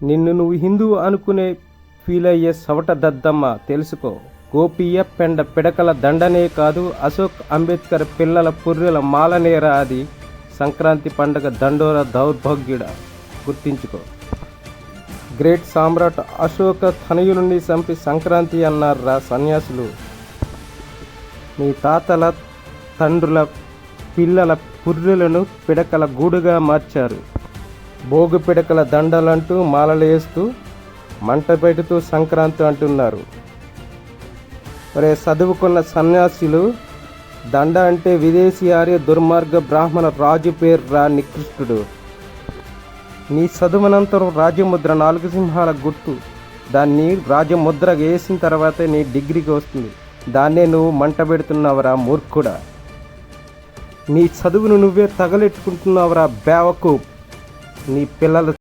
నిన్ను నువ్వు హిందువు అనుకునే ఫీల్ అయ్యే సవట దద్దమ్మ తెలుసుకో. గోపియ్య పెండ పిడకల దండనే కాదు, అశోక్ అంబేద్కర్ పిల్లల పుర్రెల మాలనేరా అది. సంక్రాంతి పండగ దండోర దౌర్భాగ్యుడ, గుర్తించుకో. గ్రేట్ సామ్రాట్ అశోక తనయుని చంపి సంక్రాంతి అన్నారా సన్యాసులు. మీ తాతల తండ్రుల పిల్లల పుర్రెలను పిడకల గూడుగా మార్చారు. భోగు పిడకల దండలంటూ మాలలేస్తూ మంట పెడుతూ సంక్రాంతి అంటున్నారు. మరే చదువుకున్న సన్యాసులు, దండ అంటే విదేశీ ఆర్య దుర్మార్గ బ్రాహ్మణ రాజు పేరు రా నికృష్టుడు. నీ చదువునంతరం రాజముద్ర 4 సింహాల గుర్తు, దాన్ని రాజముద్ర వేసిన తర్వాతే నీ డిగ్రీకి వస్తుంది. దాన్నే నువ్వు మంట పెడుతున్నావురా మూర్ఖుడా. నీ చదువును నువ్వే తగలెట్టుకుంటున్నావురా బేవకు. నీ పిల్లల